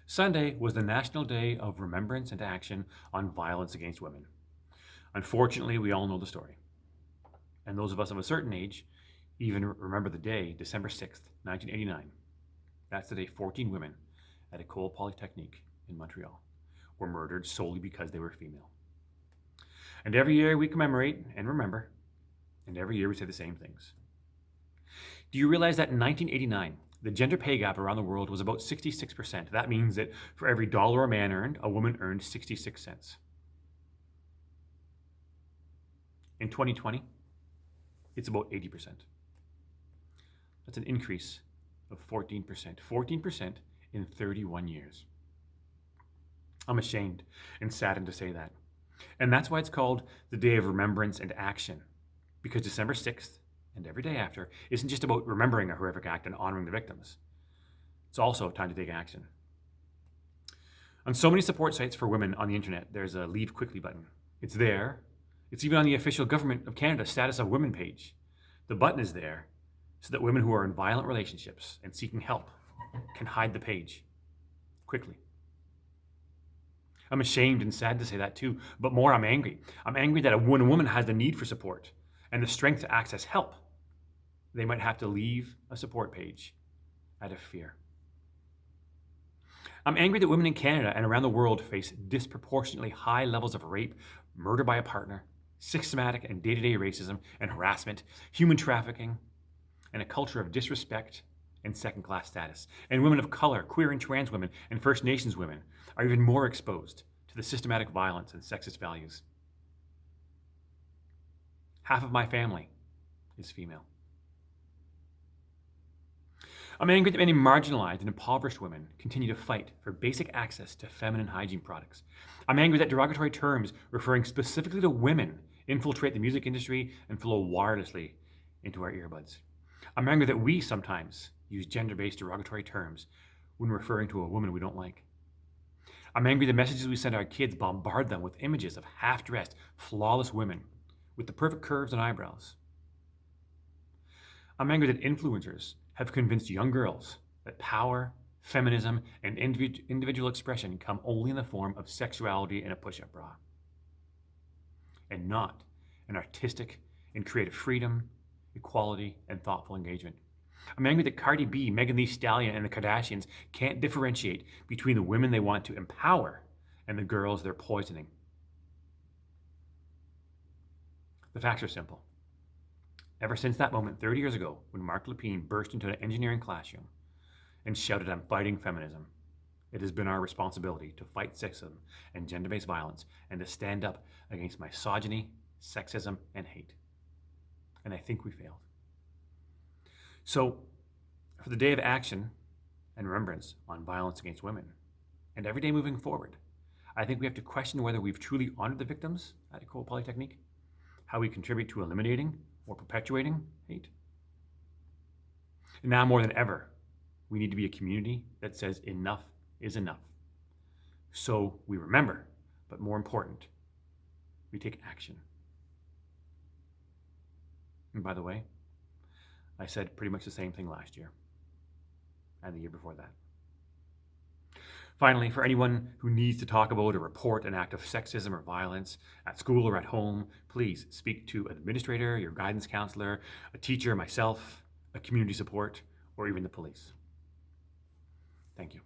Sunday was the National Day of Remembrance and Action on Violence Against Women. Unfortunately, we all know the story. And those of us of a certain age even remember the day, December 6th, 1989. That's the day 14 women at École Polytechnique in Montreal were murdered solely because they were female. And every year we commemorate and remember, and every year we say the same things. Do you realize that in 1989, the gender pay gap around the world was about 66%? That means that for every dollar a man earned, a woman earned 66 cents. In 2020, it's about 80%. That's an increase of 14%. 14% in 31 years. I'm ashamed and saddened to say that. And that's why it's called the Day of Remembrance and Action. Because December 6th and every day after isn't just about remembering a horrific act and honoring the victims. It's also time to take action. On so many support sites for women on the internet, there's a Leave Quickly button. It's there. It's even on the official Government of Canada Status of Women page. The button is there so that women who are in violent relationships and seeking help can hide the page quickly. I'm ashamed and sad to say that too, but more I'm angry. I'm angry that when a woman has the need for support and the strength to access help, they might have to leave a support page out of fear. I'm angry that women in Canada and around the world face disproportionately high levels of rape, murder by a partner, systematic and day-to-day racism and harassment, human trafficking, and a culture of disrespect and second-class status. And women of color, queer and trans women, and First Nations women are even more exposed to the systematic violence and sexist values. Half of my family is female. I'm angry that many marginalized and impoverished women continue to fight for basic access to feminine hygiene products. I'm angry that derogatory terms referring specifically to women infiltrate the music industry and flow wirelessly into our earbuds. I'm angry that we sometimes use gender-based derogatory terms when referring to a woman we don't like. I'm angry the messages we send our kids bombard them with images of half-dressed, flawless women with the perfect curves and eyebrows. I'm angry that influencers have convinced young girls that power, feminism, and individual expression come only in the form of sexuality and a push-up bra, and not an artistic and creative freedom, equality, and thoughtful engagement. I'm angry that Cardi B, Megan Thee Stallion, and the Kardashians can't differentiate between the women they want to empower and the girls they're poisoning. The facts are simple. Ever since that moment 30 years ago, when Mark Lepine burst into an engineering classroom and shouted, "I'm fighting feminism," it has been our responsibility to fight sexism and gender-based violence and to stand up against misogyny, sexism, and hate. And I think we failed. So, for the Day of Action and Remembrance on Violence Against Women, and every day moving forward, I think we have to question whether we've truly honored the victims at École Polytechnique, how we contribute to eliminating or perpetuating hate. And now more than ever, we need to be a community that says enough is enough. So we remember, but more important, we take action. And by the way, I said pretty much the same thing last year and the year before that. Finally, for anyone who needs to talk about or report an act of sexism or violence at school or at home, please speak to an administrator, your guidance counselor, a teacher, myself, a community support, or even the police. Thank you.